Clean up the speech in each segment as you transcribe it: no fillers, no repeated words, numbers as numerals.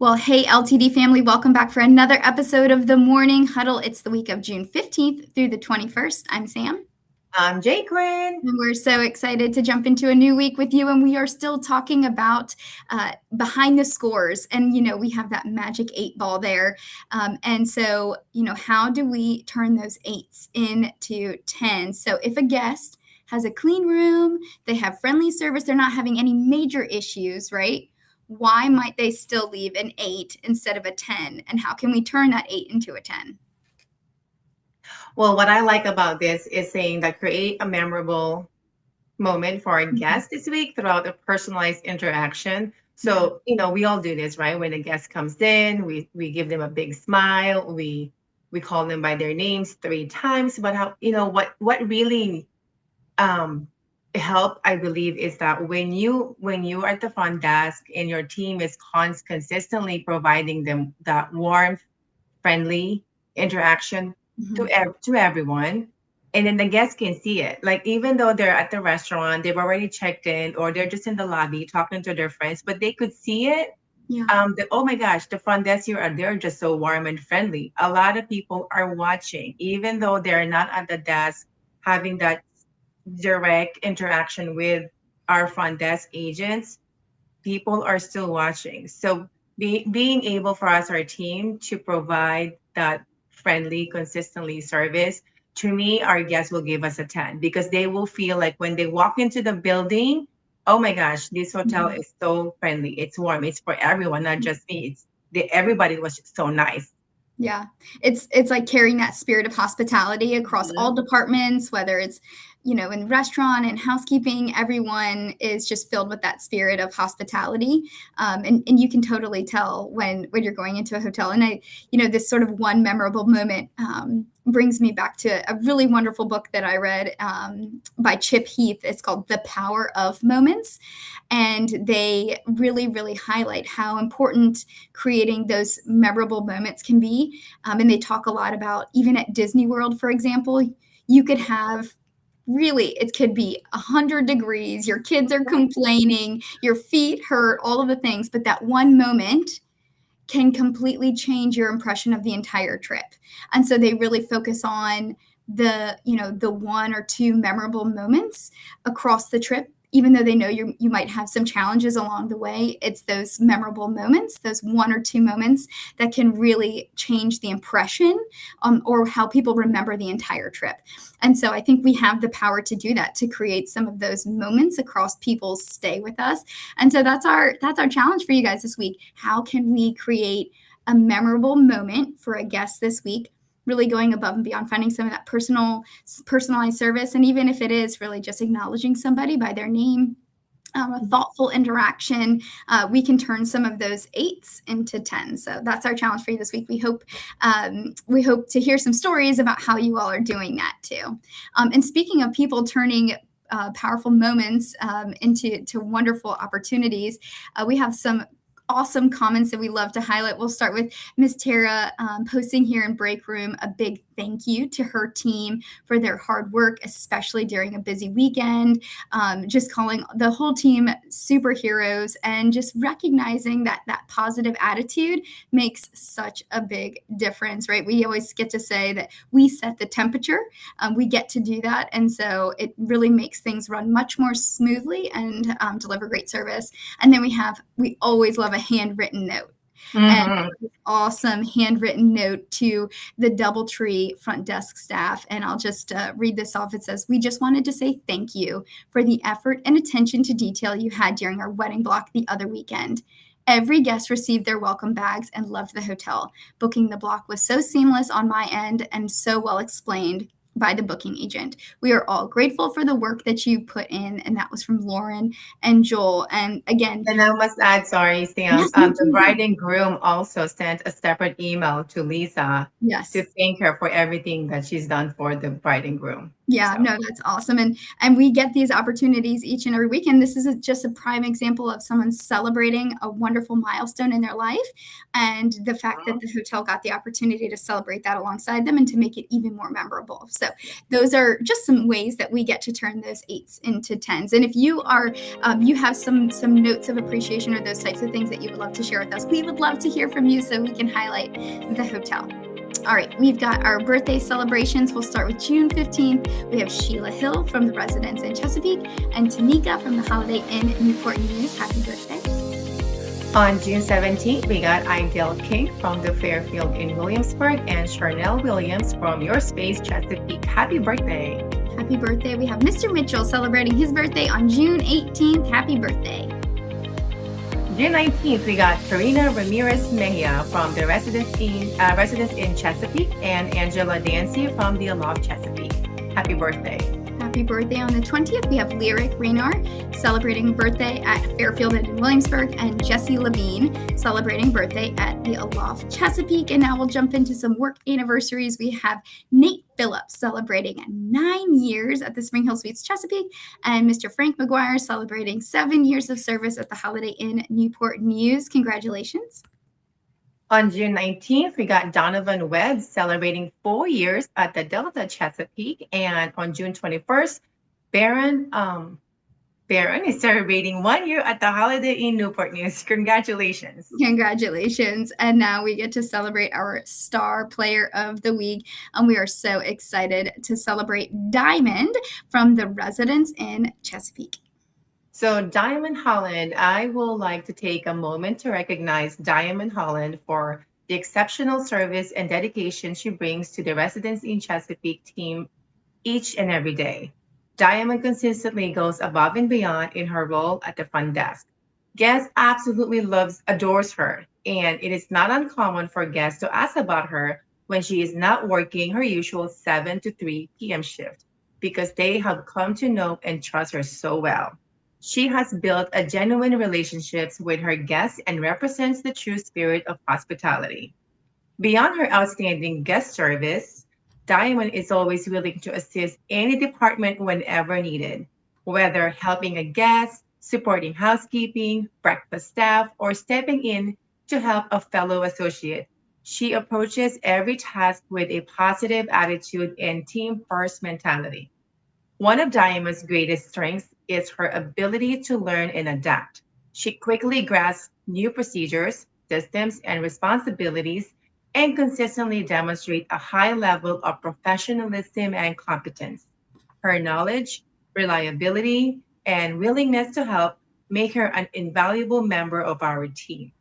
Well, hey, LTD family, welcome back for another episode of the Morning Huddle. It's the week of June 15th through the 21st. I'm Sam. I'm Jaquin. And we're so excited to jump into a new week with you. And we are still talking about behind the scores. And, we have that magic 8 ball there. How do we turn those 8s into 10s? So if a guest has a clean room, they have friendly service, they're not having any major issues, right? Why might they still leave an 8 instead of a 10? And how can we turn that 8 into a 10? Well, what I like about this is saying that create a memorable moment for our guest this week throughout a personalized interaction. So, we all do this, right? When a guest comes in, we give them a big smile, we call them by their names 3 times. But what really um help, I believe, is that when you are at the front desk and your team is consistently providing them that warmth, friendly interaction to everyone, and then the guests can see it. Like, even though they're at the restaurant, they've already checked in, or they're just in the lobby talking to their friends, but they could see it. Yeah. Oh my gosh, the front desk here are they're just so warm and friendly. A lot of people are watching, even though they're not at the desk having that direct interaction with our front desk agents. People are still watching. So being able for us, our team, to provide that friendly, consistently service, to me, our guests will give us a 10 because they will feel like when they walk into the building, oh my gosh, this hotel is so friendly. It's warm. It's for everyone, not just me. Everybody was just so nice. Yeah, it's like carrying that spirit of hospitality across all departments, whether it's, in restaurant and housekeeping, everyone is just filled with that spirit of hospitality. And you can totally tell when you're going into a hotel. And this sort of one memorable moment brings me back to a really wonderful book that I read by Chip Heath. It's called The Power of Moments. And they really, really highlight how important creating those memorable moments can be. And they talk a lot about, even at Disney World, for example, you could have it could be 100 degrees, your kids are complaining, your feet hurt, all of the things, but that one moment can completely change your impression of the entire trip. And so they really focus on the 1 or 2 memorable moments across the trip. Even though they know you might have some challenges along the way, it's those memorable moments, those 1 or 2 moments that can really change the impression or how people remember the entire trip. And so I think we have the power to do that, to create some of those moments across people's stay with us. And so that's our challenge for you guys this week. How can we create a memorable moment for a guest this week? Really going above and beyond, finding some of that personalized service. And even if it is really just acknowledging somebody by their name, a thoughtful interaction, we can turn some of those 8s into 10s. So that's our challenge for you this week. We hope to hear some stories about how you all are doing that too. And speaking of people turning powerful moments into wonderful opportunities, we have some awesome comments that we love to highlight. We'll start with Miss Tara posting here in Break Room a big thank you to her team for their hard work, especially during a busy weekend. Just calling the whole team superheroes and just recognizing that positive attitude makes such a big difference, right? We always get to say that we set the temperature. We get to do that. And so it really makes things run much more smoothly and deliver great service. And then we always love a handwritten note. And awesome handwritten note to the DoubleTree front desk staff. And I'll just read this off. It says, "We just wanted to say thank you for the effort and attention to detail you had during our wedding block the other weekend. Every guest received their welcome bags and loved the hotel. Booking the block was so seamless on my end and so well explained by the booking agent. We are all grateful for the work that you put in." And that was from Lauren and Joel. And again, and I must add, sorry, Sam, yes, the bride and groom also sent a separate email to Lisa yes, to thank her for everything that she's done for the bride and groom. Yeah, So, no, that's awesome, and we get these opportunities each and every weekend. This is just a prime example of someone celebrating a wonderful milestone in their life, and the fact that the hotel got the opportunity to celebrate that alongside them and to make it even more memorable. So those are just some ways that we get to turn those eights into tens. And if you are, you have some notes of appreciation or those types of things that you would love to share with us, we would love to hear from you so we can highlight the hotel. All right, we've got our birthday celebrations. We'll start with June 15th. We have Sheila Hill from the Residence in Chesapeake and Tanika from the Holiday Inn Newport News. Happy birthday. on June 17th, we got Idell King from the Fairfield in Williamsburg and Charnel Williams from Your Space Chesapeake. Happy birthday. Happy birthday. We have Mr. Mitchell celebrating his birthday on June 18th. Happy birthday. June 19th, we got Karina Ramirez Mejia from the Residence in Chesapeake and Angela Dancy from the Aloft Chesapeake. Happy birthday. Happy birthday. On the 20th, we have Lyric Renar celebrating birthday at Fairfield and in Williamsburg, and Jesse Levine celebrating birthday at the Aloft Chesapeake. And now we'll jump into some work anniversaries. We have Nate Phillips celebrating 9 years at the Spring Hill Suites Chesapeake, and Mr. Frank McGuire celebrating 7 years of service at the Holiday Inn Newport News. Congratulations. On June 19th, we got Donovan Webb celebrating 4 years at the Delta Chesapeake. And on June 21st, Baron is celebrating 1 year at the Holiday Inn Newport News. Congratulations. Congratulations. And now we get to celebrate our star player of the week. And we are so excited to celebrate Diamond from the Residence in Chesapeake. So, Diamond Holland, I will like to take a moment to recognize Diamond Holland for the exceptional service and dedication she brings to the Residence in Chesapeake team each and every day. Diamond consistently goes above and beyond in her role at the front desk. Guests absolutely adores her, and it is not uncommon for guests to ask about her when she is not working her usual 7 to 3 p.m. shift because they have come to know and trust her so well. She has built a genuine relationships with her guests and represents the true spirit of hospitality. Beyond her outstanding guest service, Diamond is always willing to assist any department whenever needed, whether helping a guest, supporting housekeeping, breakfast staff, or stepping in to help a fellow associate. She approaches every task with a positive attitude and team first mentality. One of Diamond's greatest strengths is her ability to learn and adapt. She quickly grasps new procedures, systems, and responsibilities and consistently demonstrates a high level of professionalism and competence. Her knowledge, reliability, and willingness to help make her an invaluable member of our team.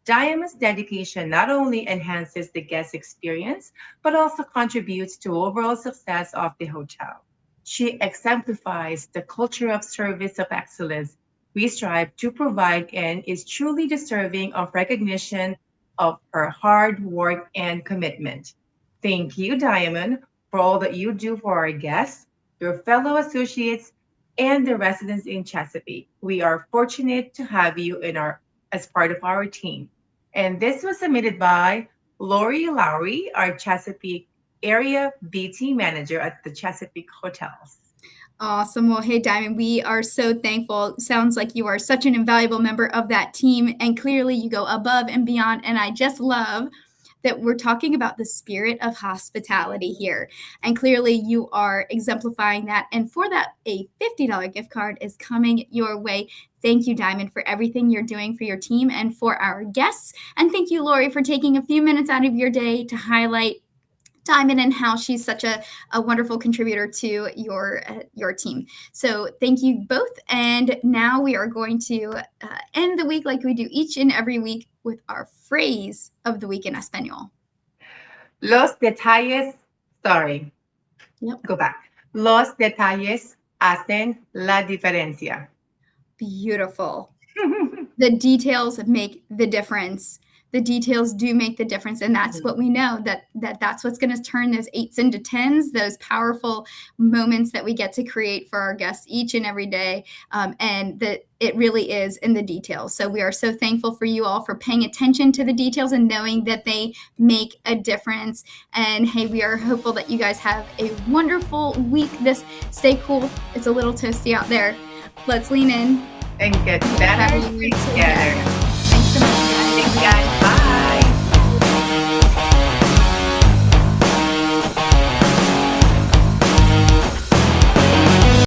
Diamond's dedication not only enhances the guest experience, but also contributes to overall success of the hotel. She exemplifies the culture of service of excellence we strive to provide and is truly deserving of recognition of her hard work and commitment. Thank you, Diamond, for all that you do for our guests, your fellow associates, and the residents in Chesapeake. We are fortunate to have you in our as part of our team. And this was submitted by Lori Lowry, our Chesapeake area BT manager at the Chesapeake Hotels. Awesome. Well, hey, Diamond, we are so thankful. Sounds like you are such an invaluable member of that team, and clearly you go above and beyond. And I just love that we're talking about the spirit of hospitality here. And clearly you are exemplifying that. And for that, a $50 gift card is coming your way. Thank you, Diamond, for everything you're doing for your team and for our guests. And thank you, Lori, for taking a few minutes out of your day to highlight Diamond and how she's such a wonderful contributor to your team. So thank you both. And now we are going to end the week like we do each and every week with our phrase of the week in Espanol. Los detalles, sorry, Yep. go back. Los detalles hacen la diferencia. Beautiful. The details make the difference. the details do make the difference, and that's what we know, that's what's going to turn those 8s into 10s, those powerful moments that we get to create for our guests each and every day, and that it really is in the details. So we are so thankful for you all for paying attention to the details and knowing that they make a difference. And hey, we are hopeful that you guys have a wonderful week. Stay cool. It's a little toasty out there. Let's lean in and get better together. Thanks so much, guys. Thanks, guys. Bye.